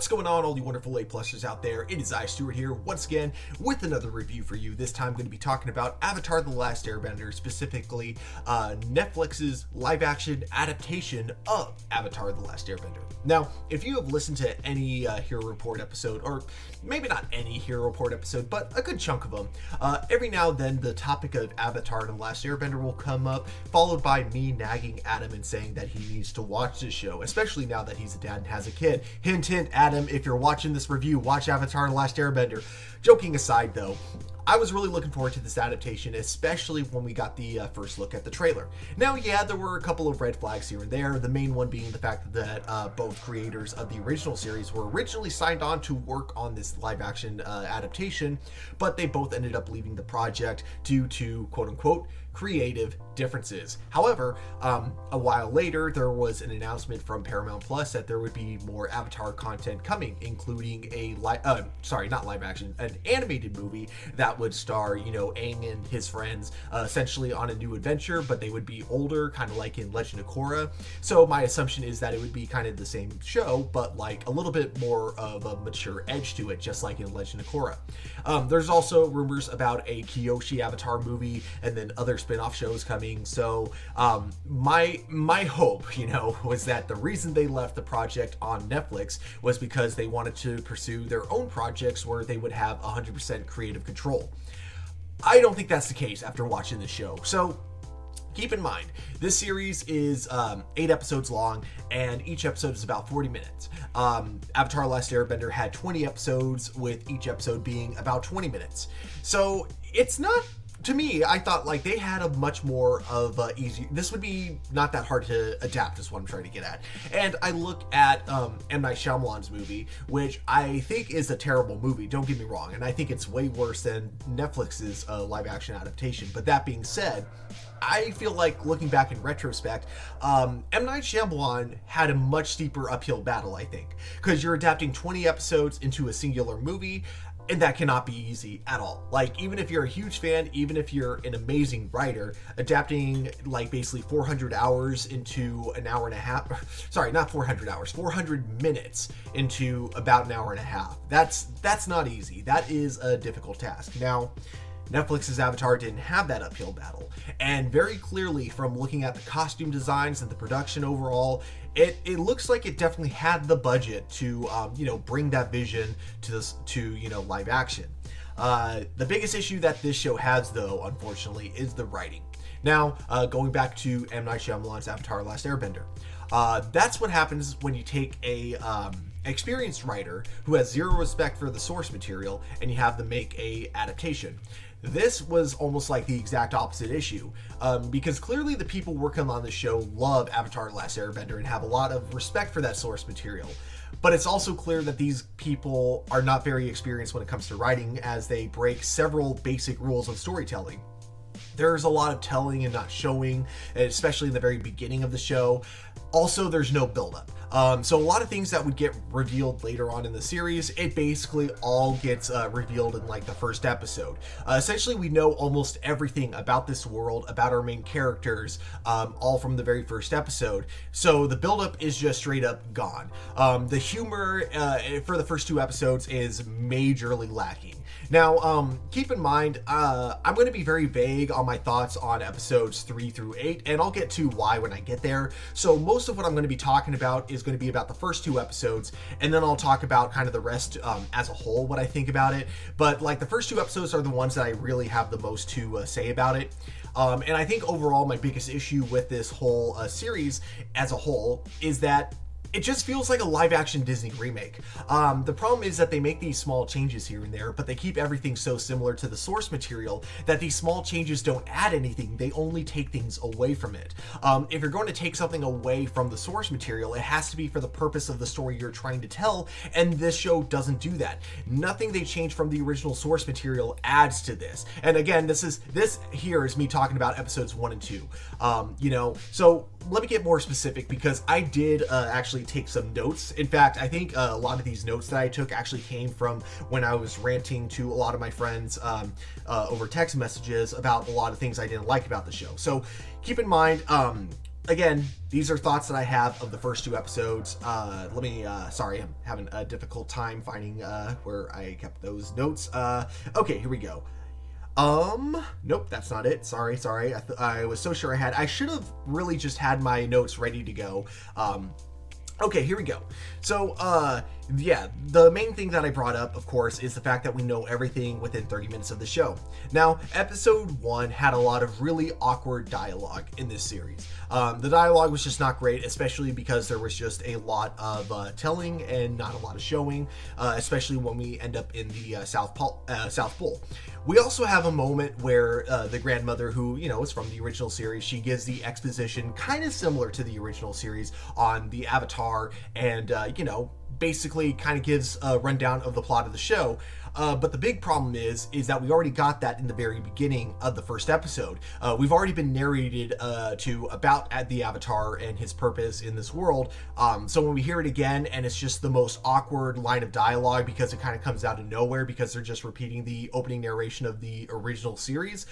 going on, all you wonderful A-Plusers out there? It is I, Stuart, here, once again, with another review for you. This time I'm going to be talking about Avatar the Last Airbender, specifically Netflix's live-action adaptation of Avatar the Last Airbender. Now, if you have listened to any Hero Report episode, or maybe not any Hero Report episode, but a good chunk of them, every now and then the topic of Avatar the Last Airbender will come up, followed by me nagging Adam and saying that he needs to watch this show, especially now that he's a dad and has a kid. Hint, hint, Adam, if you're watching this review, watch Avatar the Last Airbender. Joking aside, though, I was really looking forward to this adaptation, especially when we got the first look at the trailer. Now, yeah, there were a couple of red flags here and there, the main one being the fact that both creators of the original series were originally signed on to work on this live-action adaptation, but they both ended up leaving the project due to, quote-unquote, creative differences. However, a while later, there was an announcement from Paramount Plus that there would be more Avatar content coming, including a an animated movie that would star, Aang and his friends, essentially on a new adventure, but they would be older, kind of like in Legend of Korra. So my assumption is that it would be kind of the same show, but like a little bit more of a mature edge to it, just like in Legend of Korra. There's also rumors about a Kyoshi Avatar movie and then other spin-off shows coming. So my hope, was that the reason they left the project on Netflix was because they wanted to pursue their own projects where they would have 100% creative control. I don't think that's the case after watching the show. So keep in mind, this series is 8 episodes long, and each episode is about 40 minutes. Avatar The Last Airbender had 20 episodes, with each episode being about 20 minutes. So it's not, to me, I thought like they had a much more of easy. This would be not that hard to adapt, is what I'm trying to get at. And I look at M. Night Shyamalan's movie, which I think is a terrible movie, don't get me wrong, and I think it's way worse than Netflix's live-action adaptation. But that being said, I feel like, looking back in retrospect, M. Night Shyamalan had a much steeper uphill battle, I think, because you're adapting 20 episodes into a singular movie, and that cannot be easy at all. Like, even if you're a huge fan, even if you're an amazing writer, adapting like basically 400 hours into an hour and a half, sorry, not 400 hours, 400 minutes into about an hour and a half. That's not easy. That is a difficult task. Now, Netflix's Avatar didn't have that uphill battle, and very clearly from looking at the costume designs and the production overall, it looks like it definitely had the budget to bring that vision to live action. The biggest issue that this show has, though, unfortunately, is the writing. Now, going back to M. Night Shyamalan's Avatar The Last Airbender, that's what happens when you take a experienced writer who has zero respect for the source material and you have them make a adaptation. This was almost like the exact opposite issue, because clearly the people working on the show love Avatar The Last Airbender and have a lot of respect for that source material. But it's also clear that these people are not very experienced when it comes to writing, as they break several basic rules of storytelling. There's a lot of telling and not showing, especially in the very beginning of the show. Also, there's no buildup. So a lot of things that would get revealed later on in the series, it basically all gets revealed in like the first episode. Essentially, we know almost everything about this world, about our main characters, all from the very first episode. So the buildup is just straight up gone. The humor for the first 2 episodes is majorly lacking. Now, keep in mind, I'm going to be very vague on my thoughts on episodes 3 through 8, and I'll get to why when I get there. So most of what I'm going to be talking about is going to be about the first 2 episodes, and then I'll talk about kind of the rest as a whole, what I think about it. But like the first 2 episodes are the ones that I really have the most to say about it. And I think overall my biggest issue with this whole series as a whole is that it just feels like a live-action Disney remake. The problem is that they make these small changes here and there, but they keep everything so similar to the source material that these small changes don't add anything, they only take things away from it. If you're going to take something away from the source material, it has to be for the purpose of the story you're trying to tell, and this show doesn't do that. Nothing they change from the original source material adds to this. And again, this here is me talking about episodes 1 and 2. So let me get more specific, because I did actually take some notes. In fact, I think a lot of these notes that I took actually came from when I was ranting to a lot of my friends over text messages about a lot of things I didn't like about the show. So keep in mind, again, these are thoughts that I have of the first 2 episodes. Sorry, I'm having a difficult time finding where I kept those notes. Okay, here we go. Nope, that's not it. Sorry. I was so sure I should have really just had my notes ready to go. Okay, here we go. So, the main thing that I brought up, of course, is the fact that we know everything within 30 minutes of the show. Now, episode 1 had a lot of really awkward dialogue in this series. The dialogue was just not great, especially because there was just a lot of telling and not a lot of showing, especially when we end up in the South Pole. We also have a moment where the grandmother, who, is from the original series, she gives the exposition kind of similar to the original series on the Avatar and, basically kind of gives a rundown of the plot of the show. But the big problem is that we already got that in the very beginning of the first episode. We've already been narrated about the Avatar and his purpose in this world. So when we hear it again, and it's just the most awkward line of dialogue because it kind of comes out of nowhere because they're just repeating the opening narration of the original series,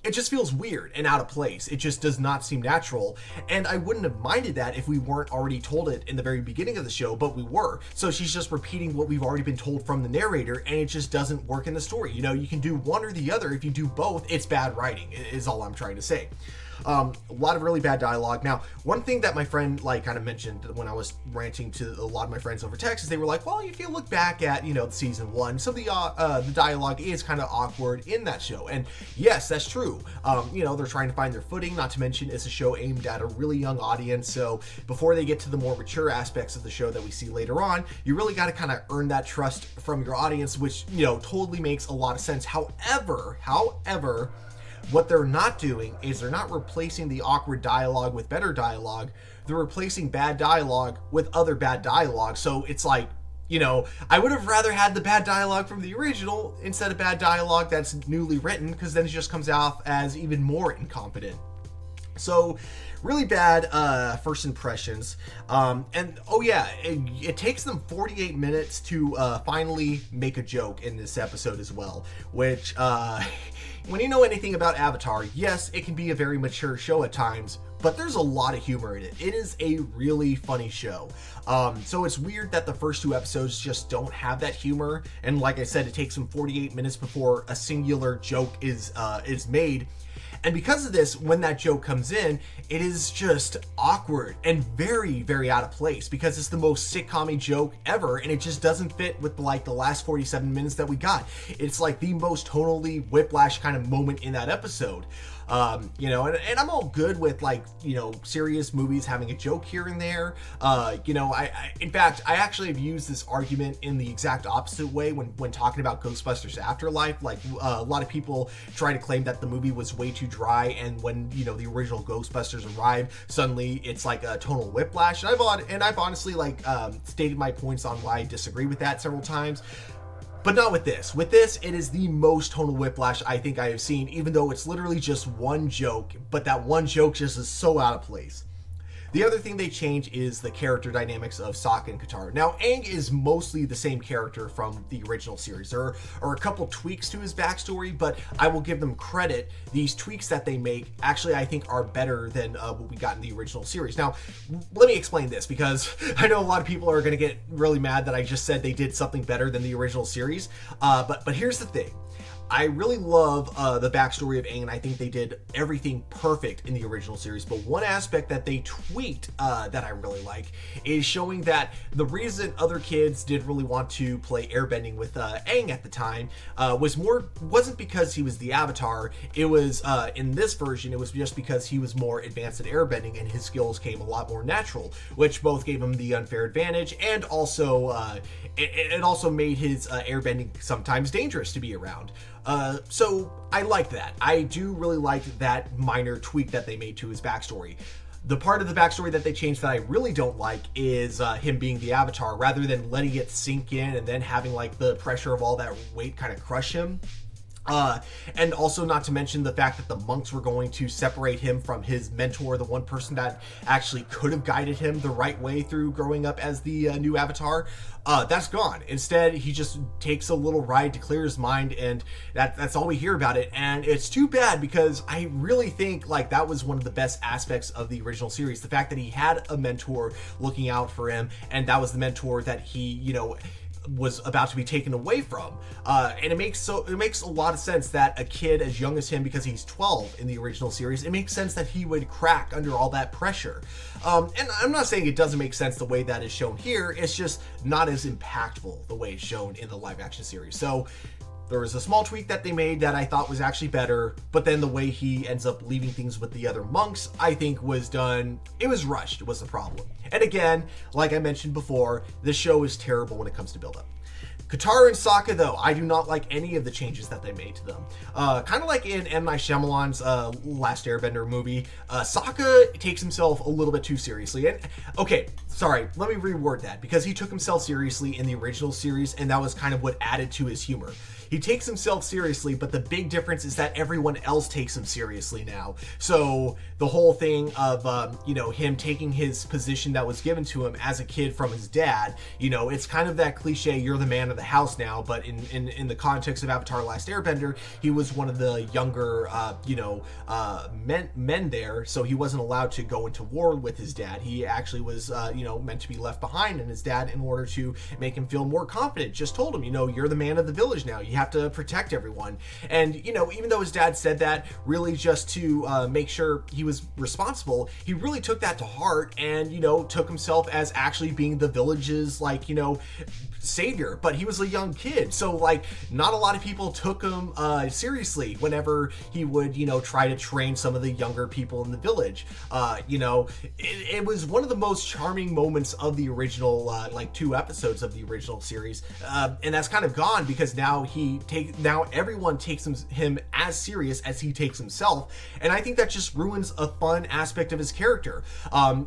it just feels weird and out of place. It just does not seem natural. And I wouldn't have minded that if we weren't already told it in the very beginning of the show, but we were. So she's just repeating what we've already been told from the narrator, and it just doesn't work in the story. You can do one or the other. If you do both, it's bad writing, is all I'm trying to say. A lot of really bad dialogue. Now, one thing that my friend kind of mentioned when I was ranting to a lot of my friends over text is they were like, well, if you look back at season 1, some of the dialogue is kind of awkward in that show, and yes, that's true. They're trying to find their footing, not to mention it's a show aimed at a really young audience, so before they get to the more mature aspects of the show that we see later on, you really got to kind of earn that trust from your audience, which totally makes a lot of sense. However, what they're not doing is they're not replacing the awkward dialogue with better dialogue. They're replacing bad dialogue with other bad dialogue. So it's like, I would have rather had the bad dialogue from the original instead of bad dialogue that's newly written, because then it just comes off as even more incompetent. So really bad first impressions. It takes them 48 minutes to finally make a joke in this episode as well, which when you know anything about Avatar, yes, it can be a very mature show at times, but there's a lot of humor in it. It is a really funny show. So it's weird that the first 2 episodes just don't have that humor, and like I said, it takes them 48 minutes before a singular joke is made. And because of this, when that joke comes in, it is just awkward and very, very out of place because it's the most sitcom-y joke ever, and it just doesn't fit with the last 47 minutes that we got. It's like the most tonally whiplash kind of moment in that episode. And I'm all good with serious movies having a joke here and there. In fact, I actually have used this argument in the exact opposite way when talking about Ghostbusters Afterlife. A lot of people try to claim that the movie was way too dry, and when the original Ghostbusters arrived, suddenly it's like a tonal whiplash. And I've honestly stated my points on why I disagree with that several times. But not with this. With this, it is the most tonal whiplash I think I have seen, even though it's literally just one joke, but that one joke just is so out of place. The other thing they change is the character dynamics of Sokka and Katara. Now, Aang is mostly the same character from the original series. There are a couple tweaks to his backstory, but I will give them credit. These tweaks that they make, actually, I think are better than what we got in the original series. Now, let me explain this, because I know a lot of people are going to get really mad that I just said they did something better than the original series. But here's the thing. I really love the backstory of Aang, and I think they did everything perfect in the original series. But one aspect that they tweaked that I really like is showing that the reason other kids didn't really want to play airbending with Aang at the time wasn't because he was the Avatar. It was in this version, it was just because he was more advanced at airbending and his skills came a lot more natural, which both gave him the unfair advantage, and also it also made his airbending sometimes dangerous to be around. So I like that. I do really like that minor tweak that they made to his backstory. The part of the backstory that they changed that I really don't like is him being the Avatar, rather than letting it sink in and then having the pressure of all that weight kind of crush him. And also not to mention the fact that the monks were going to separate him from his mentor, the one person that actually could have guided him the right way through growing up as the new Avatar. That's gone. Instead, he just takes a little ride to clear his mind, and that's all we hear about it. And it's too bad, because I really think like that was one of the best aspects of the original series. The fact that he had a mentor looking out for him, and that was the mentor that he, was about to be taken away from, and it makes a lot of sense that a kid as young as him, because he's 12 in the original series, it makes sense that he would crack under all that pressure. And I'm not saying it doesn't make sense the way that is shown here, it's just not as impactful the way it's shown in the live action series. So there was a small tweak that they made that I thought was actually better, but then the way he ends up leaving things with the other monks, I think was done, it was rushed, was the problem. And again, like I mentioned before, this show is terrible when it comes to build-up. Katara and Sokka, though, I do not like any of the changes that they made to them. Kind of like in M. Night Shyamalan's Last Airbender movie, Sokka takes himself a little bit too seriously. And okay, sorry, let me reword that, because he took himself seriously in the original series, and that was kind of what added to his humor. He takes himself seriously, but the big difference is that everyone else takes him seriously now. So the whole thing of, him taking his position that was given to him as a kid from his dad, it's kind of that cliche, you're the man of the house now, but in the context of Avatar the Last Airbender, he was one of the younger, men there, so he wasn't allowed to go into war with his dad. He actually was, meant to be left behind, and his dad, in order to make him feel more confident, just told him, you're the man of the village now. You have to protect everyone. And, even though his dad said that really just to make sure he was responsible, he really took that to heart and, took himself as actually being the village's, savior. But he was a young kid, so not a lot of people took him seriously whenever he would try to train some of the younger people in the village. It was one of the most charming moments of the original 2 episodes of the original series, and that's kind of gone because now everyone takes him as serious as he takes himself, and I think that just ruins a fun aspect of his character.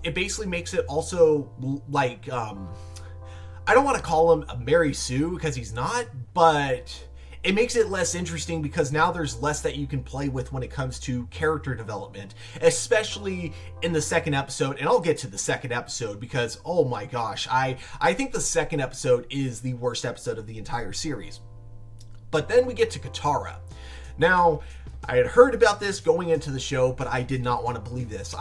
It basically makes it also I don't want to call him a Mary Sue, because he's not, but it makes it less interesting because now there's less that you can play with when it comes to character development, especially in the second episode. And I'll get to the second episode because, oh my gosh, I think the second episode is the worst episode of the entire series. But then we get to Katara. Now, I had heard about this going into the show, but I did not want to believe this.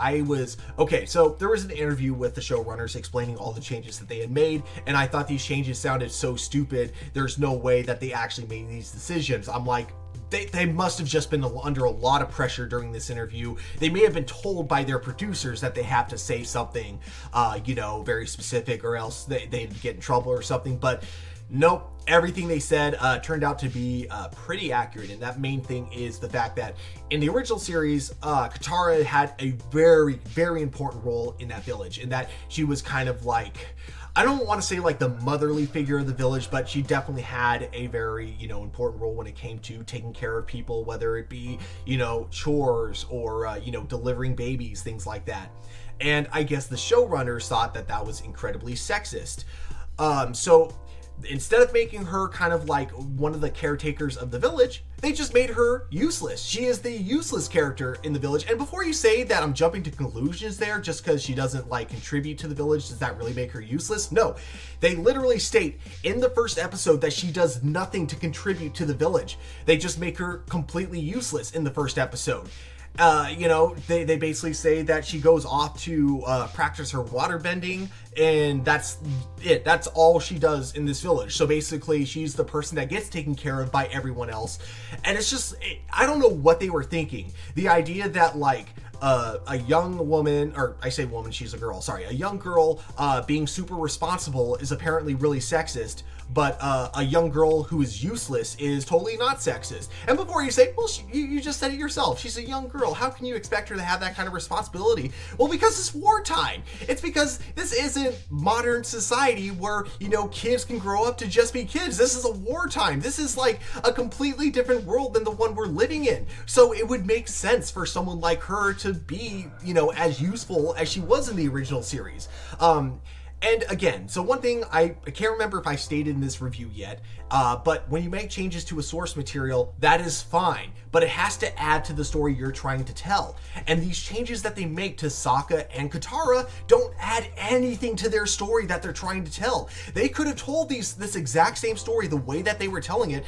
So there was an interview with the showrunners explaining all the changes that they had made, and I thought these changes sounded so stupid, there's no way that they actually made these decisions. I'm like, they must have just been under a lot of pressure during this interview. They may have been told by their producers that they have to say something, very specific, or else they'd get in trouble or something, but nope. Everything they said turned out to be pretty accurate, and that main thing is the fact that in the original series, Katara had a very, very important role in that village, in that she was kind of I don't want to say the motherly figure of the village, but she definitely had a very, important role when it came to taking care of people, whether it be, chores or, delivering babies, things like that. And I guess the showrunners thought that that was incredibly sexist. So instead of making her kind of one of the caretakers of the village, they just made her useless. She is the useless character in the village. And before you say that I'm jumping to conclusions there just because she doesn't contribute to the village, does that really make her useless? No. They literally state in the first episode that she does nothing to contribute to the village. They just make her completely useless in the first episode. They basically say that she goes off to practice her water bending, and that's it. That's all she does in this village. So basically, she's the person that gets taken care of by everyone else. And it's just, I don't know what they were thinking. The idea that a young woman, or I say woman, she's a girl, sorry, a young girl being super responsible is apparently really sexist, but a young girl who is useless is totally not sexist. And before you say, well, you just said it yourself, she's a young girl, how can you expect her to have that kind of responsibility? Well, because it's wartime. It's because this isn't modern society where, kids can grow up to just be kids. This is a wartime. This is a completely different world than the one we're living in. So it would make sense for someone like her to be, as useful as she was in the original series. And again, so one thing, I can't remember if I stated in this review yet, but when you make changes to a source material, that is fine, but it has to add to the story you're trying to tell. And these changes that they make to Sokka and Katara don't add anything to their story that they're trying to tell. They could have told this exact same story the way that they were telling it,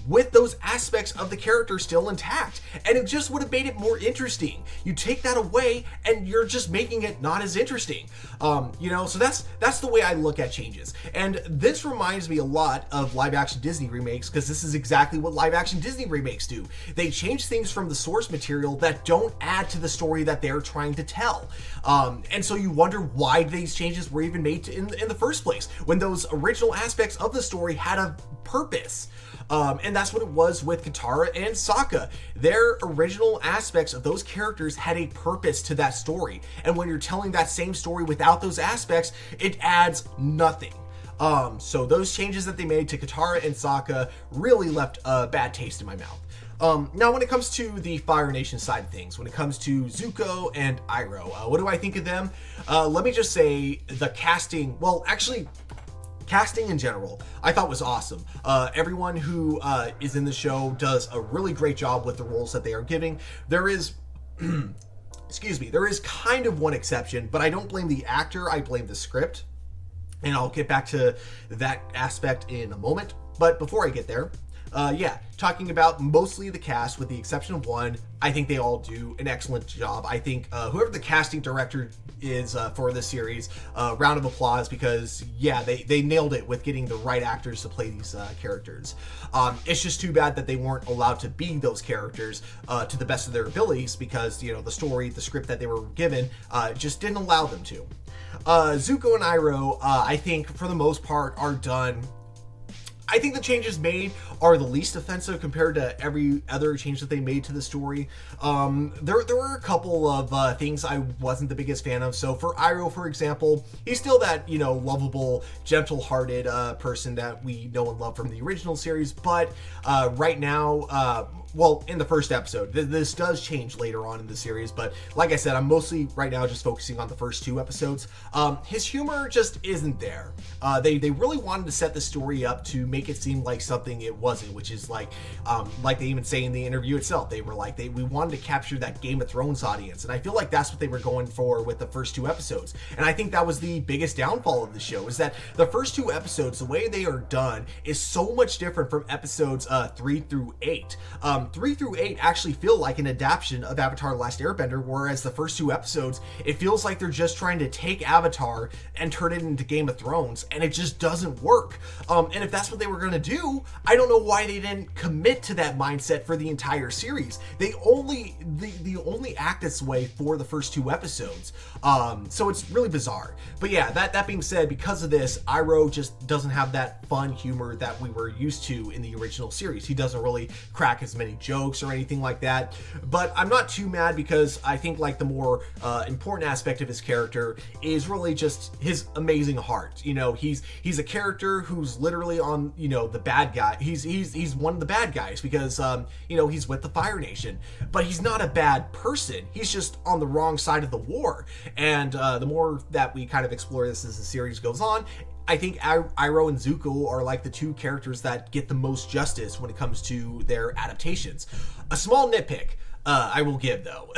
with those aspects of the character still intact, and it just would have made it more interesting. You take that away and you're just making it not as interesting. So that's the way I look at changes. And this reminds me a lot of live action Disney remakes, because this is exactly what live action Disney remakes do. They change things from the source material that don't add to the story that they're trying to tell. And so you wonder why these changes were even made in the first place, when those original aspects of the story had a purpose. And that's what it was with Katara and Sokka. Their original aspects of those characters had a purpose to that story. And when you're telling that same story without those aspects, it adds nothing. So those changes that they made to Katara and Sokka really left a bad taste in my mouth. Now, when it comes to the Fire Nation side of things, when it comes to Zuko and Iroh, what do I think of them? Let me just say the casting, casting in general, I thought was awesome. Everyone who is in the show does a really great job with the roles that they are giving. There is, there is kind of one exception, but I don't blame the actor, I blame the script. And I'll get back to that aspect in a moment. But before I get there, talking about mostly the cast with the exception of one, I think they all do an excellent job. I think whoever the casting director is for this series, round of applause, because they nailed it with getting the right actors to play these characters. It's just too bad that they weren't allowed to be those characters to the best of their abilities, because the story, the script that they were given just didn't allow them to. Zuko and Iroh, I think for the most part are done. I think the changes made are the least offensive compared to every other change that they made to the story. There were a couple of things I wasn't the biggest fan of. So for Iroh, for example, he's still that, lovable, gentle-hearted person that we know and love from the original series. But right now, in the first episode, this does change later on in the series, but like I said, I'm mostly right now just focusing on the first two episodes. His humor just isn't there. They really wanted to set the story up to make it seem like something it wasn't, which is like they even say in the interview itself, they were like, we wanted to capture that Game of Thrones audience, and I feel like that's what they were going for with the first two episodes. And I think that was the biggest downfall of the show, is that the first two episodes, the way they are done, is so much different from episodes 3 through 8. 3 through 8 actually feel like an adaptation of Avatar the Last Airbender, whereas the first two episodes, it feels like they're just trying to take Avatar and turn it into Game of Thrones, and it just doesn't work. And if that's what they were going to do, I don't know why they didn't commit to that mindset for the entire series. They only act this way for the first two episodes. So it's really bizarre. But yeah, that being said, because of this, Iroh just doesn't have that fun humor that we were used to in the original series. He doesn't really crack as many jokes or anything like that. But I'm not too mad, because I think like the more important aspect of his character is really just his amazing heart. He's a character who's literally on, the bad guy. He's one of the bad guys, because he's with the Fire Nation, but he's not a bad person. He's just on the wrong side of the war. And the more that we kind of explore this as the series goes on, I think Iroh and Zuko are like the two characters that get the most justice when it comes to their adaptations. A small nitpick I will give, though.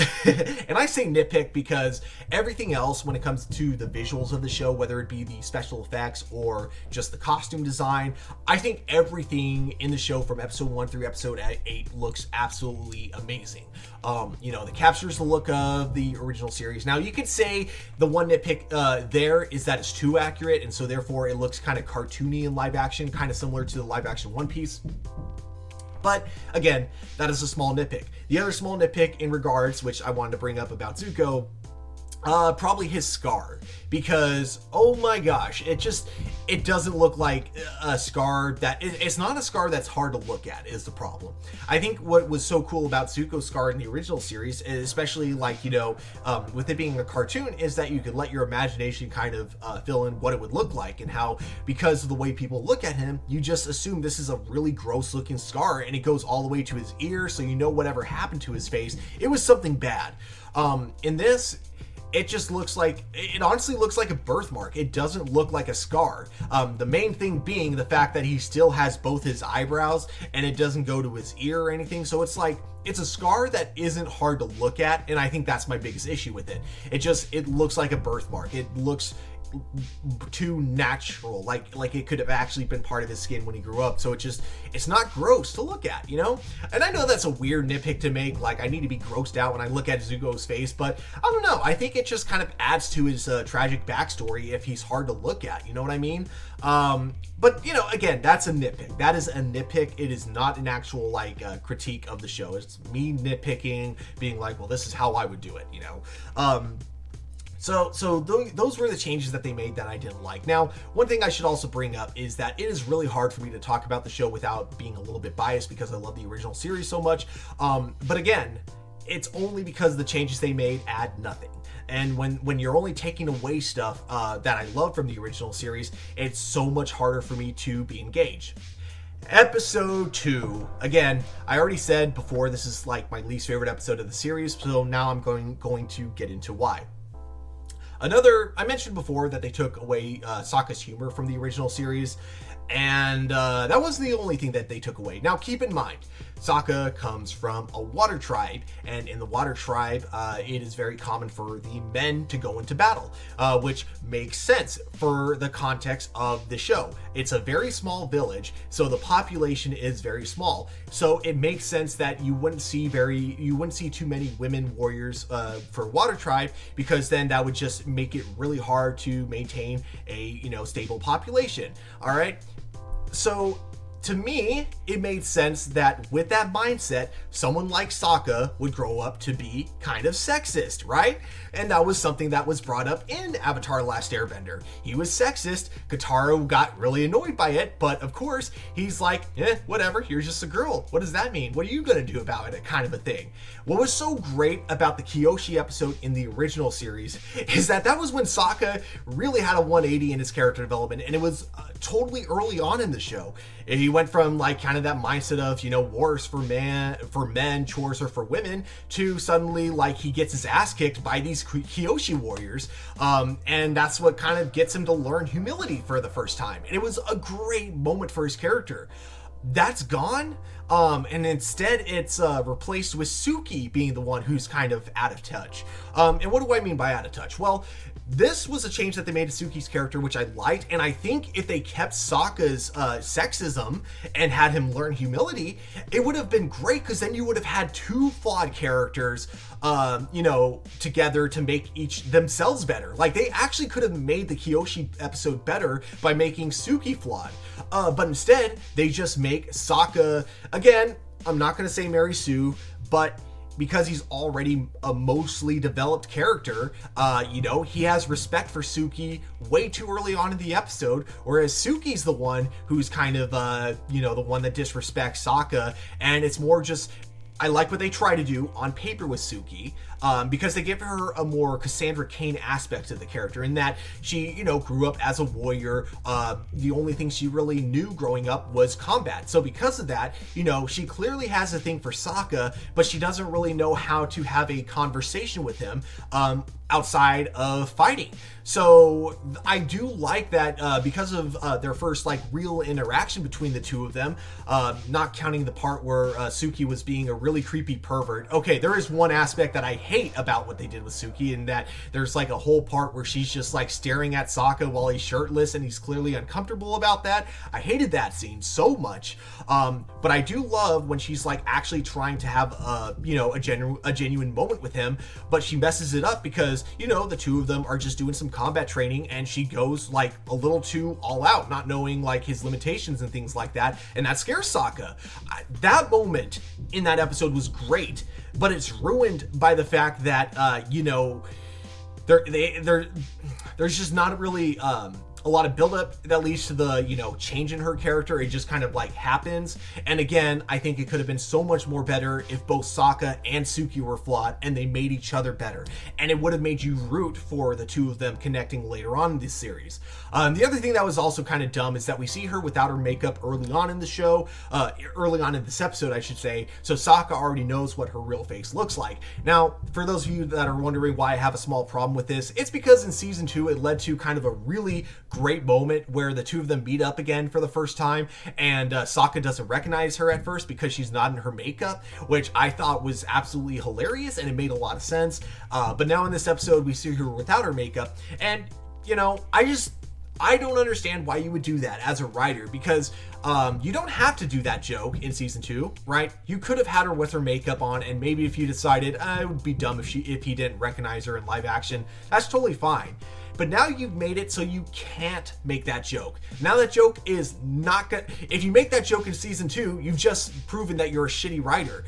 And I say nitpick because everything else, when it comes to the visuals of the show, whether it be the special effects or just the costume design, I think everything in the show from episode 1 through episode 8 looks absolutely amazing. It captures the look of the original series. Now, you could say the one nitpick there is that it's too accurate, and so therefore it looks kind of cartoony in live action, kind of similar to the live action One Piece. But again, that is a small nitpick. The other small nitpick in regards, which I wanted to bring up about Zuko, probably his scar, because oh my gosh, it doesn't look like a scar that it's not a scar that's hard to look at is the problem. I think what was so cool about Zuko's scar in the original series, especially with it being a cartoon, is that you could let your imagination kind of fill in what it would look like, and how, because of the way people look at him, you just assume this is a really gross looking scar, and it goes all the way to his ear, so whatever happened to his face, it was something bad. In this, it just looks like, it honestly looks like a birthmark. It doesn't look like a scar. The main thing being the fact that he still has both his eyebrows and it doesn't go to his ear or anything. So it's like, it's a scar that isn't hard to look at, and I think that's my biggest issue with it. It looks like a birthmark. It looks too natural, like it could have actually been part of his skin when he grew up. So it's not gross to look at, you know? And I know that's a weird nitpick to make, like I need to be grossed out when I look at Zuko's face, but I don't know, I think it just kind of adds to his tragic backstory if he's hard to look at, you know what I mean? But you know, again, that's a nitpick. That is a nitpick. It is not an actual critique of the show. It's me nitpicking, being like, well, this is how I would do it, you know? So those were the changes that they made that I didn't like. Now, one thing I should also bring up is that it is really hard for me to talk about the show without being a little bit biased because I love the original series so much. But again, it's only because the changes they made add nothing. And when you're only taking away stuff that I love from the original series, it's so much harder for me to be engaged. Episode 2. Again, I already said before, this is like my least favorite episode of the series, so now I'm going to get into why. I mentioned before that they took away Sokka's humor from the original series, and that wasn't the only thing that they took away. Now, keep in mind, Sokka comes from a water tribe, and in the water tribe, it is very common for the men to go into battle, which makes sense for the context of the show. It's a very small village, so the population is very small. So it makes sense that you wouldn't see too many women warriors for water tribe, because then that would just make it really hard to maintain a stable population. All right, so to me, it made sense that with that mindset, someone like Sokka would grow up to be kind of sexist, right? And that was something that was brought up in Avatar the Last Airbender. He was sexist. Kotaro got really annoyed by it, but of course, he's like, whatever, you're just a girl. What does that mean? What are you gonna do about it? Kind of a thing. What was so great about the Kyoshi episode in the original series is that was when Sokka really had a 180 in his character development, and it was totally early on in the show. He went from kind of that mindset of, wars for men, chores are for women, to suddenly he gets his ass kicked by these Kyoshi warriors. And that's what kind of gets him to learn humility for the first time. And it was a great moment for his character. That's gone. And instead it's replaced with Suki being the one who's kind of out of touch. And what do I mean by out of touch? Well, this was a change that they made to Suki's character, which I liked, and I think if they kept Sokka's sexism and had him learn humility, it would have been great, because then you would have had two flawed characters, together to make each themselves better. They actually could have made the Kyoshi episode better by making Suki flawed, but instead they just make Sokka, again, I'm not going to say Mary Sue, but because he's already a mostly developed character, he has respect for Suki way too early on in the episode, whereas Suki's the one who's kind of, the one that disrespects Sokka, and it's more just, I like what they try to do on paper with Suki, because they give her a more Cassandra Cain aspect to the character, in that she, grew up as a warrior. The only thing she really knew growing up was combat. So because of that, she clearly has a thing for Sokka, but she doesn't really know how to have a conversation with him outside of fighting. So I do like that because of their first real interaction between the two of them, not counting the part where Suki was being a really creepy pervert. Okay, there is one aspect that I hate about what they did with Suki, in that there's a whole part where she's just staring at Sokka while he's shirtless, and he's clearly uncomfortable about that. I hated that scene so much, but I do love when she's actually trying to have a genuine moment with him, but she messes it up because the two of them are just doing some combat training, and she goes a little too all out, not knowing his limitations and things like that, and that scares Sokka. That moment in that episode was great, but it's ruined by the fact that there's just not really a a lot of buildup that leads to the, change in her character. It just kind of like happens. And again, I think it could have been so much more better if both Sokka and Suki were flawed and they made each other better. And it would have made you root for the two of them connecting later on in this series. The other thing that was also kind of dumb is that we see her without her makeup early on in the show, early on in this episode, I should say. So Sokka already knows what her real face looks like. Now, for those of you that are wondering why I have a small problem with this, it's because in season 2, it led to kind of a really great moment where the two of them meet up again for the first time, and Sokka doesn't recognize her at first because she's not in her makeup, which I thought was absolutely hilarious, and it made a lot of sense. But now in this episode, we see her without her makeup, and, I don't understand why you would do that as a writer, because you don't have to do that joke in season 2, right? You could have had her with her makeup on, and maybe if you decided it would be dumb if he didn't recognize her in live action, that's totally fine. But now you've made it so you can't make that joke. Now that joke is not gonna... If you make that joke in season 2, you've just proven that you're a shitty writer,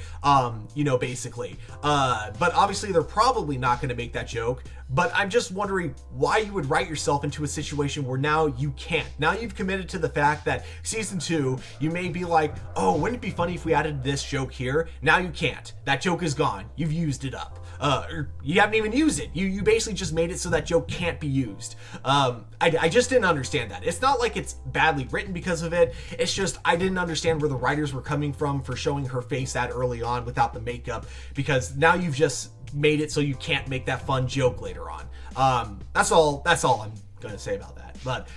basically. But obviously they're probably not gonna make that joke. But I'm just wondering why you would write yourself into a situation where now you can't. Now you've committed to the fact that season 2, you may be like, oh, wouldn't it be funny if we added this joke here? Now you can't. That joke is gone. You've used it up. Or you haven't even used it. You basically just made it so that joke can't be used. I just didn't understand that. It's not like it's badly written because of it. It's just I didn't understand where the writers were coming from for showing her face that early on without the makeup, because now you've just made it so you can't make that fun joke later on. That's all I'm gonna say about that. But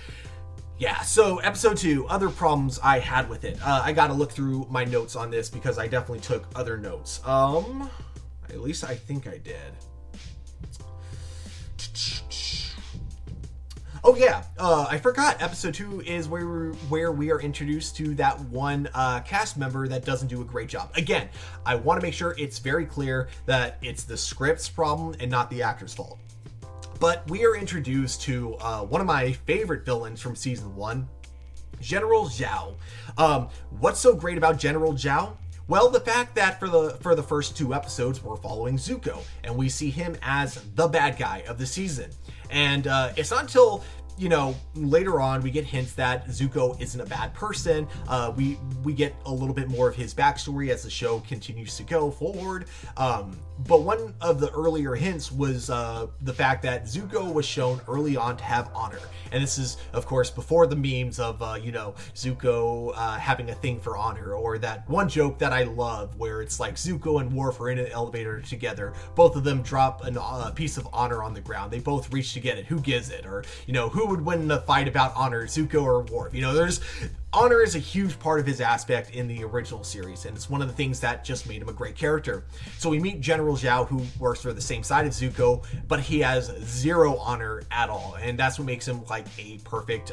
yeah, so episode 2, other problems I had with it. I gotta look through my notes on this because I definitely took other notes. At least I think I did. Oh yeah, I forgot. Episode 2 is where we are introduced to that one cast member that doesn't do a great job. Again, I want to make sure it's very clear that it's the script's problem and not the actor's fault. But we are introduced to one of my favorite villains from season 1, General Zhao. What's so great about General Zhao? Well, the fact that for the first 2 episodes, we're following Zuko, and we see him as the bad guy of the season. And it's not until, later on we get hints that Zuko isn't a bad person. We get a little bit more of his backstory as the show continues to go forward. But one of the earlier hints was the fact that Zuko was shown early on to have honor. And this is, of course, before the memes of, Zuko having a thing for honor, or that one joke that I love where it's like Zuko and Worf are in an elevator together. Both of them drop a piece of honor on the ground. They both reach to get it. Who gives it? Or, who would win the fight about honor, Zuko or Worf? Honor is a huge part of his aspect in the original series, and it's one of the things that just made him a great character. So we meet General Zhao, who works for the same side of Zuko, but he has zero honor at all, and that's what makes him like a perfect,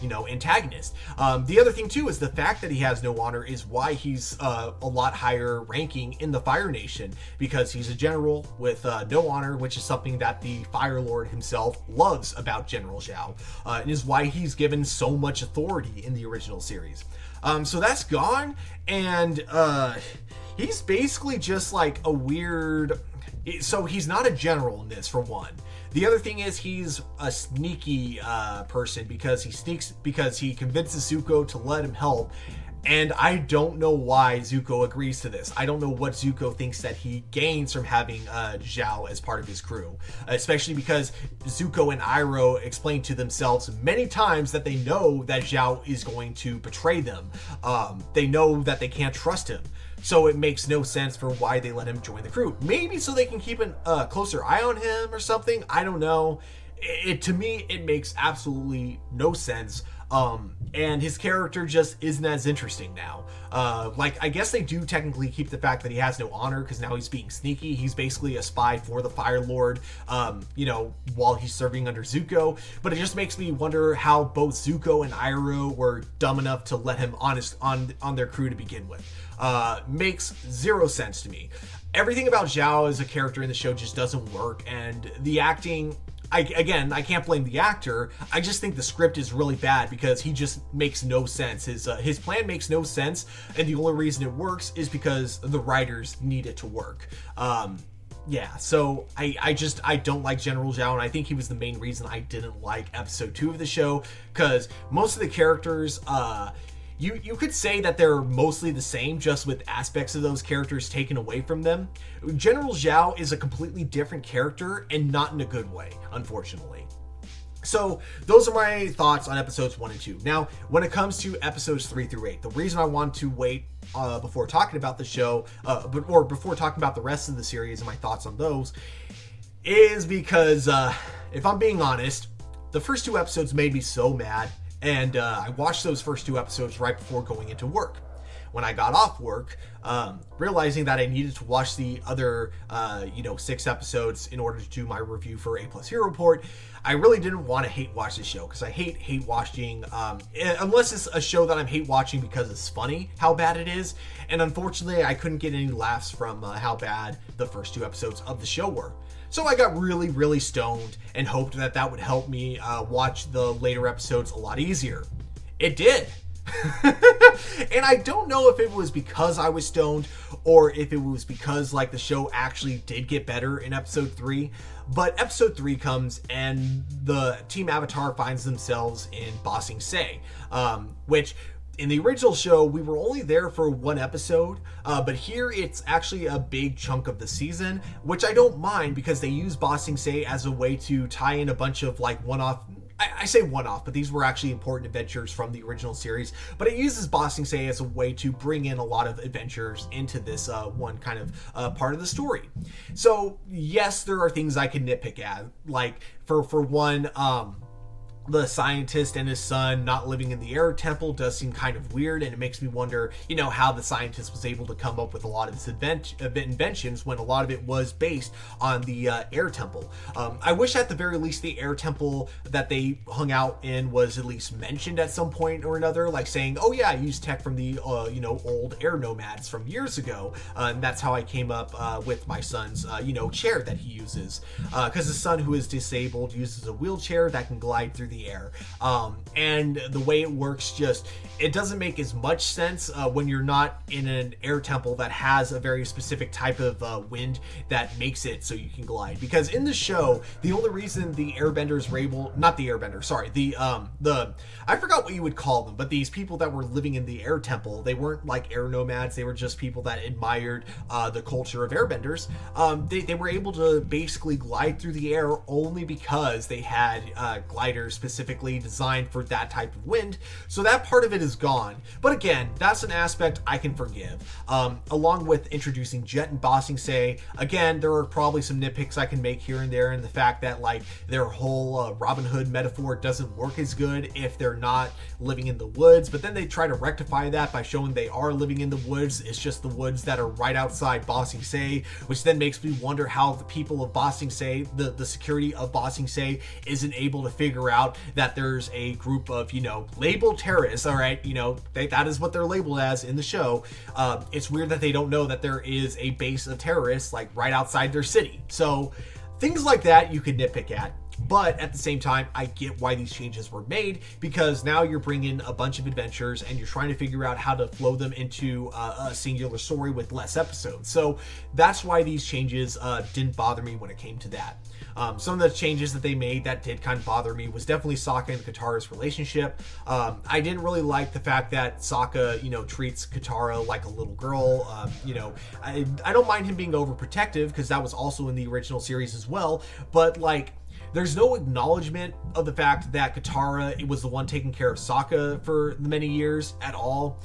antagonist. The other thing too is the fact that he has no honor is why he's a lot higher ranking in the Fire Nation, because he's a general with no honor, which is something that the Fire Lord himself loves about General Zhao, and is why he's given so much authority in the original series. So that's gone, and he's basically just like a weird... So he's not a general in this, for one. The other thing is he's a sneaky person, because he convinces Zuko to let him help. And I don't know why Zuko agrees to this. I don't know what Zuko thinks that he gains from having Zhao as part of his crew. Especially because Zuko and Iroh explain to themselves many times that they know that Zhao is going to betray them. They know that they can't trust him. So it makes no sense for why they let him join the crew. Maybe so they can keep a closer eye on him or something. I don't know. To me, it makes absolutely no sense. And his character just isn't as interesting now. I guess they do technically keep the fact that he has no honor, because now he's being sneaky. He's basically a spy for the Fire Lord, while he's serving under Zuko. But it just makes me wonder how both Zuko and Iroh were dumb enough to let him on their crew to begin with. Makes zero sense to me. Everything about Zhao as a character in the show just doesn't work, and the acting... I can't blame the actor. I just think the script is really bad because he just makes no sense. His plan makes no sense, and the only reason it works is because the writers need it to work. yeah, so I don't like General Zhao, and I think he was the main reason I didn't like episode 2 of the show, because most of the characters, you could say that they're mostly the same, just with aspects of those characters taken away from them. General Zhao is a completely different character, and not in a good way, unfortunately. So those are my thoughts on episodes 1 and 2. Now, when it comes to episodes 3 through 8, the reason I want to wait before talking about the show, or before talking about the rest of the series and my thoughts on those, is because, if I'm being honest, the first 2 episodes made me so mad, and I watched those first 2 episodes right before going into work. When I got off work, realizing that I needed to watch the other, 6 episodes in order to do my review for Aplus Hero Report, I really didn't want to hate watch the show, because I hate watching, unless it's a show that I'm hate watching because it's funny how bad it is. And unfortunately, I couldn't get any laughs from how bad the first 2 episodes of the show were. So I got really, really stoned and hoped that that would help me watch the later episodes a lot easier. It did. And I don't know if it was because I was stoned or if it was because like the show actually did get better in episode 3, but episode 3 comes and the Team Avatar finds themselves in Ba Sing Se, which in the original show we were only there for 1 episode, but here it's actually a big chunk of the season, which I don't mind because they use Ba Sing Se as a way to tie in a bunch of like one-off, I say one-off, but these were actually important adventures from the original series. But it uses Ba Sing Se as a way to bring in a lot of adventures into this one kind of part of the story. So yes, there are things I can nitpick at, like for one, the scientist and his son not living in the air temple does seem kind of weird, and it makes me wonder, how the scientist was able to come up with a lot of his inventions when a lot of it was based on the air temple. I wish at the very least the air temple that they hung out in was at least mentioned at some point or another, like saying, oh yeah, I used tech from the old air nomads from years ago, and that's how I came up with my son's chair that he uses, because his son, who is disabled, uses a wheelchair that can glide through the air, and the way it works, it doesn't make as much sense when you're not in an air temple that has a very specific type of wind that makes it so you can glide. Because in the show, the only reason the airbenders were able, not the airbender, sorry, the I forgot what you would call them, but these people that were living in the air temple, they weren't like air nomads, they were just people that admired the culture of airbenders. They were able to basically glide through the air only because they had gliders specifically designed for that type of wind. So that part of it is gone. But again, that's an aspect I can forgive. Along with introducing Jet and Ba Sing Se, again, there are probably some nitpicks I can make here and there, and the fact that like their whole Robin Hood metaphor doesn't work as good if they're not living in the woods. But then they try to rectify that by showing they are living in the woods. It's just the woods that are right outside Ba Sing Se, which then makes me wonder how the people of Ba Sing Se, the security of Ba Sing Se, isn't able to figure out that there's a group of, labeled terrorists, all right, that is what they're labeled as in the show. It's weird that they don't know that there is a base of terrorists, like, right outside their city. So, things like that you could nitpick at. But at the same time, I get why these changes were made, because now you're bringing a bunch of adventures and you're trying to figure out how to flow them into a singular story with less episodes. So that's why these changes didn't bother me when it came to that. Some of the changes that they made that did kind of bother me was definitely Sokka and Katara's relationship. I didn't really like the fact that Sokka, treats Katara like a little girl. I don't mind him being overprotective, because that was also in the original series as well. But like, there's no acknowledgement of the fact that Katara was the one taking care of Sokka for many years at all.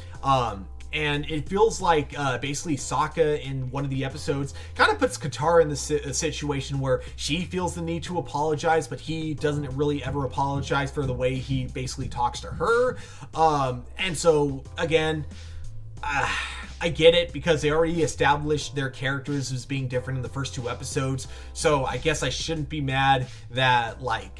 And it feels like basically Sokka in one of the episodes kind of puts Katara in the situation where she feels the need to apologize, but he doesn't really ever apologize for the way he basically talks to her. And so, again, I get it, because they already established their characters as being different in the first 2 episodes. So I guess I shouldn't be mad that, like,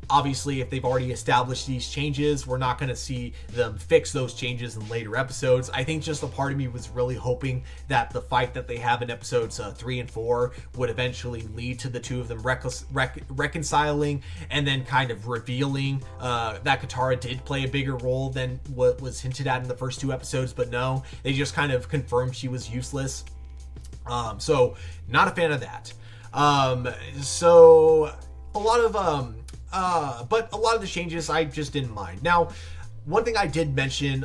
obviously, if they've already established these changes, we're not going to see them fix those changes in later episodes. I think just a part of me was really hoping that the fight that they have in episodes 3 and 4 would eventually lead to the two of them reconciling, and then kind of revealing that Katara did play a bigger role than what was hinted at in the first 2 episodes. But no, they just kind of confirmed she was useless. So not a fan of that. So a lot of but a lot of the changes I just didn't mind. Now, one thing I did mention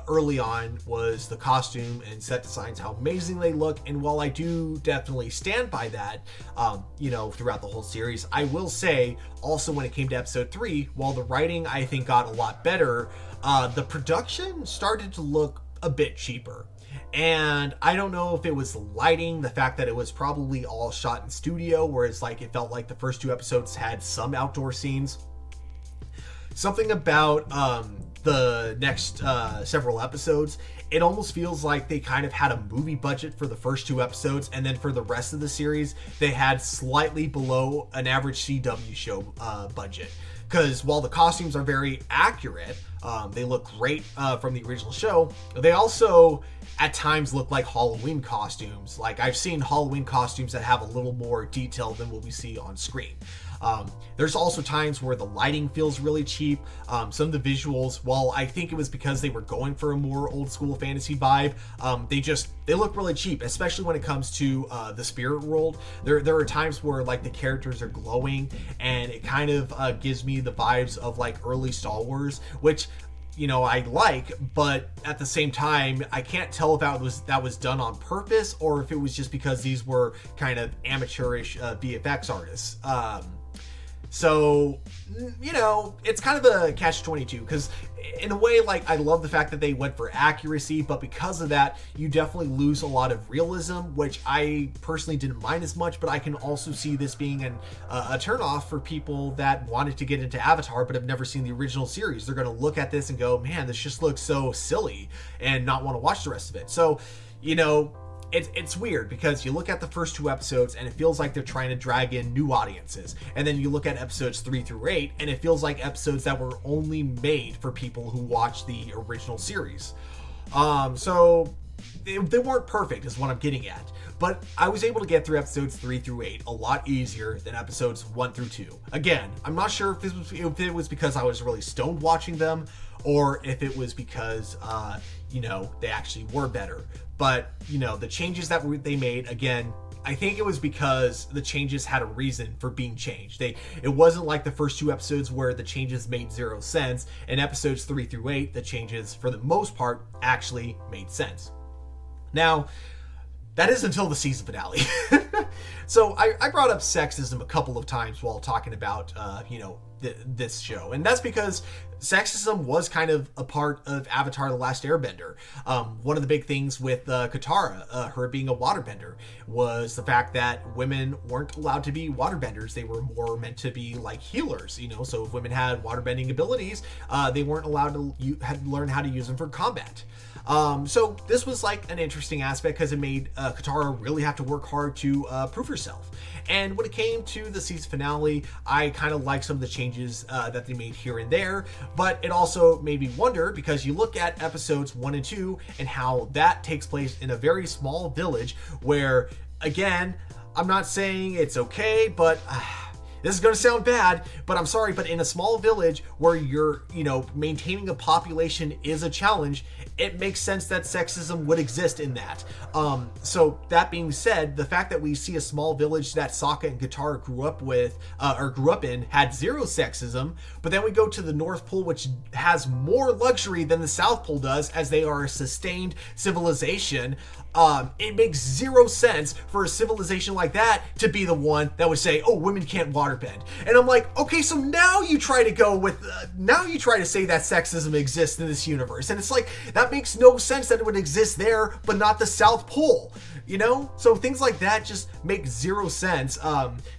early on was the costume and set designs, how amazing they look. And while I do definitely stand by that, throughout the whole series, I will say also when it came to episode 3, while the writing I think got a lot better, the production started to look a bit cheaper. And I don't know if it was the lighting, the fact that it was probably all shot in studio, whereas like it felt like the first 2 episodes had some outdoor scenes. Something about the next several episodes, it almost feels like they kind of had a movie budget for the first 2 episodes, and then for the rest of the series, they had slightly below an average CW show budget. Because while the costumes are very accurate, they look great from the original show, they also at times look like Halloween costumes. Like I've seen Halloween costumes that have a little more detail than what we see on screen. There's also times where the lighting feels really cheap. Some of the visuals, while I think it was because they were going for a more old school fantasy vibe, they look really cheap, especially when it comes to the spirit world. There are times where like the characters are glowing, and it kind of gives me the vibes of like early Star Wars, which I like, but at the same time, I can't tell if that was done on purpose or if it was just because these were kind of amateurish VFX artists. So, it's kind of a catch-22, because in a way, like, I love the fact that they went for accuracy, but because of that, you definitely lose a lot of realism, which I personally didn't mind as much, but I can also see this being a turnoff for people that wanted to get into Avatar but have never seen the original series. They're going to look at this and go, man, this just looks so silly, and not want to watch the rest of it. So, it's weird because you look at the first 2 episodes and it feels like they're trying to drag in new audiences. And then you look at episodes 3 through 8 and it feels like episodes that were only made for people who watched the original series. So they weren't perfect is what I'm getting at. But I was able to get through episodes 3 through 8 a lot easier than episodes 1 through 2. Again, I'm not sure if it was because I was really stoned watching them or if it was because, they actually were better. But, the changes that they made, again, I think it was because the changes had a reason for being changed. It wasn't like the first 2 episodes where the changes made 0 sense. In episodes 3 through 8, the changes, for the most part, actually made sense. Now, that is until the season finale. So I brought up sexism a couple of times while talking about, this show. And that's because sexism was kind of a part of Avatar the Last Airbender. One of the big things with Katara, her being a waterbender, was the fact that women weren't allowed to be waterbenders. They were more meant to be like healers, so if women had waterbending abilities, they weren't allowed to had to learn how to use them for combat. So this was like an interesting aspect because it made Katara really have to work hard to prove herself. And when it came to the season finale, I kind of like some of the changes that they made here and there, but it also made me wonder because you look at episodes 1 and 2 and how that takes place in a very small village where, again, I'm not saying it's okay, but this is going to sound bad, but I'm sorry, but in a small village where you're, maintaining a population is a challenge, it makes sense that sexism would exist in that. So that being said, the fact that we see a small village that Sokka and Katara grew up in had 0 sexism, but then we go to the North Pole, which has more luxury than the South Pole does, as they are a sustained civilization. It makes 0 sense for a civilization like that to be the one that would say, oh, women can't waterbend. And I'm like, okay, so now you try to go with, now you try to say that sexism exists in this universe. And it's like, that makes no sense that it would exist there, but not the South Pole, So things like that just make 0 sense.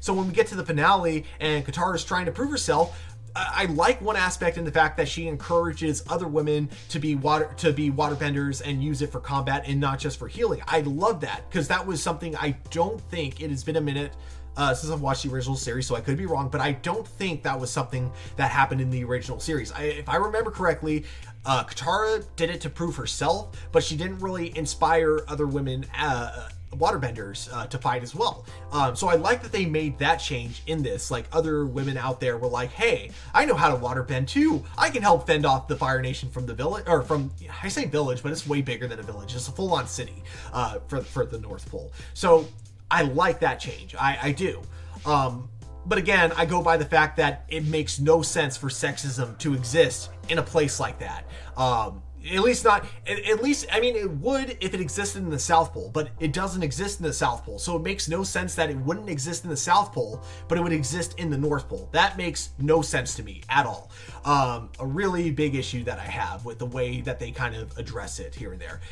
So when we get to the finale and Katara is trying to prove herself, I like one aspect in the fact that she encourages other women to be waterbenders and use it for combat and not just for healing. I love that because that was something I don't think, it has been a minute since I've watched the original series, so I could be wrong, but I don't think that was something that happened in the original series. If I remember correctly, Katara did it to prove herself, but she didn't really inspire other women waterbenders to fight as well. So I like that they made that change in this. Like, other women out there were like, hey, I know how to waterbend too. I can help fend off the Fire Nation from the village, or from, I say village, but it's way bigger than a village. It's a full-on city for the North Pole. So I like that change. I do. But again, I go by the fact that it makes no sense for sexism to exist in a place like that. At least, I mean, it would if it existed in the South Pole, but it doesn't exist in the South Pole. So it makes no sense that it wouldn't exist in the South Pole, but it would exist in the North Pole. That makes no sense to me at all. A really big issue that I have with the way that they kind of address it here and there.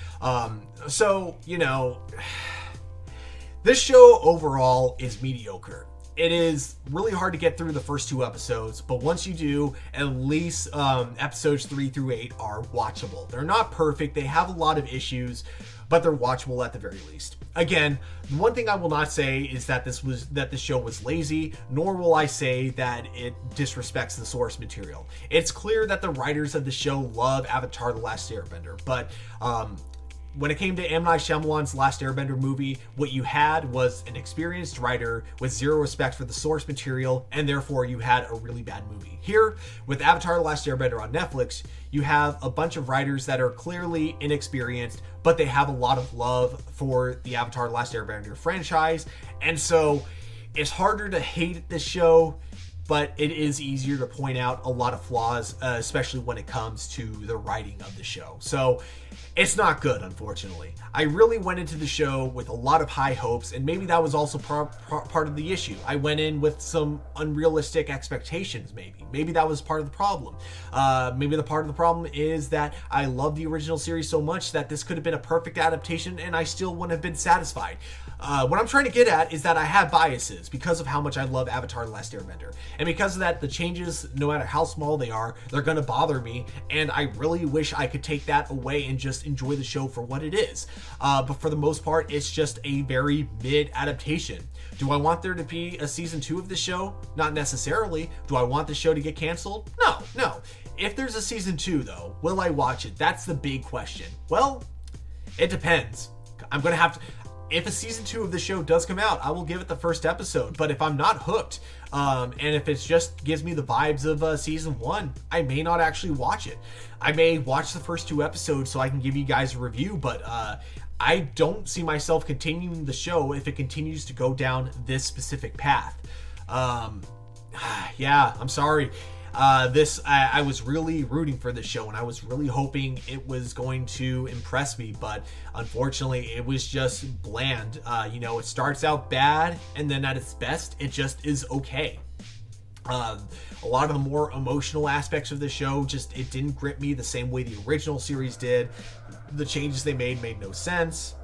So, you know, this show overall is mediocre. It is really hard to get through the first 2 episodes, but once you do, at least episodes 3 through 8 are watchable. They're not perfect, they have a lot of issues, but they're watchable at the very least. Again, one thing I will not say is that the show was lazy, nor will I say that it disrespects the source material. It's clear that the writers of the show love Avatar the Last Airbender, but when it came to M. Night Shyamalan's Last Airbender movie, what you had was an experienced writer with zero respect for the source material, and therefore you had a really bad movie. Here, with Avatar the Last Airbender on Netflix, you have a bunch of writers that are clearly inexperienced, but they have a lot of love for the Avatar the Last Airbender franchise, and so it's harder to hate this show, but it is easier to point out a lot of flaws, especially when it comes to the writing of the show. So it's not good, unfortunately. I really went into the show with a lot of high hopes, and maybe that was also part of the issue. I went in with some unrealistic expectations, maybe. Maybe that was part of the problem. Maybe the part of the problem is that I love the original series so much that this could have been a perfect adaptation, and I still wouldn't have been satisfied. What I'm trying to get at is that I have biases because of how much I love Avatar the Last Airbender. And because of that, the changes, no matter how small they are, they're going to bother me, and I really wish I could take that away and just enjoy the show for what it is. But for the most part, it's just a very mid adaptation. Do I want there to be a season 2 of the show? Not necessarily. Do I want the show to get canceled? No. If there's a season 2 though, will I watch it? That's the big question. Well, it depends. I'm going to have to... If a season 2 of the show does come out, I will give it the first episode. But if I'm not hooked, and if it just gives me the vibes of season 1, I may not actually watch it. I may watch the first 2 episodes so I can give you guys a review, but I don't see myself continuing the show if it continues to go down this specific path. Yeah, I'm sorry. I was really rooting for this show, and I was really hoping it was going to impress me, but unfortunately it was just bland. It starts out bad, and then at its best it just is okay. A lot of the more emotional aspects of the show, it didn't grip me the same way the original series did. The changes they made no sense,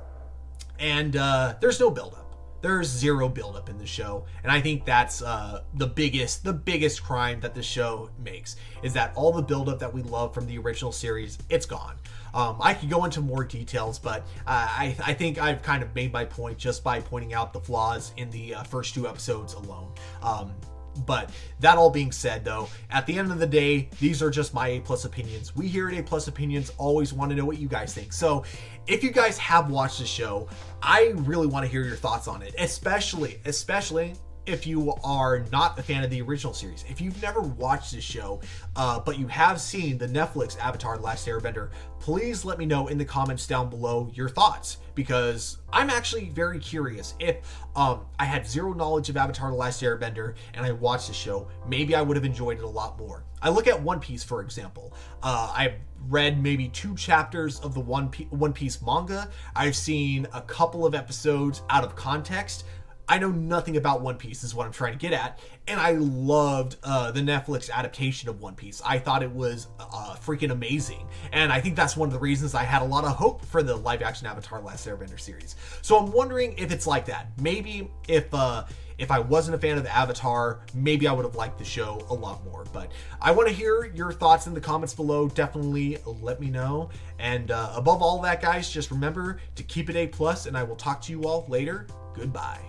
and there's no buildup. There's zero buildup in the show, and I think that's the biggest crime that the show makes, is that all the buildup that we love from the original series, it's gone. I could go into more details, but I think I've kind of made my point just by pointing out the flaws in the first 2 episodes alone. But that all being said, though, at the end of the day, these are just my A+ opinions. We here at A+ Opinions always want to know what you guys think. So if you guys have watched the show, I really want to hear your thoughts on it, especially if you are not a fan of the original series. If you've never watched this show, but you have seen the Netflix Avatar the Last Airbender, please let me know in the comments down below your thoughts, because I'm actually very curious. If I had zero knowledge of Avatar the Last Airbender and I watched the show, maybe I would have enjoyed it a lot more. I look at One Piece, for example. I've read maybe 2 chapters of the One Piece manga. I've seen a couple of episodes out of context. I know nothing about One Piece is what I'm trying to get at, and I loved the Netflix adaptation of One Piece. I thought it was freaking amazing, and I think that's one of the reasons I had a lot of hope for the live-action Avatar The Last Airbender series. So I'm wondering if it's like that. Maybe if I wasn't a fan of Avatar, maybe I would have liked the show a lot more. But I want to hear your thoughts in the comments below. Definitely let me know. And above all that, guys, just remember to keep it A+, and I will talk to you all later. Goodbye.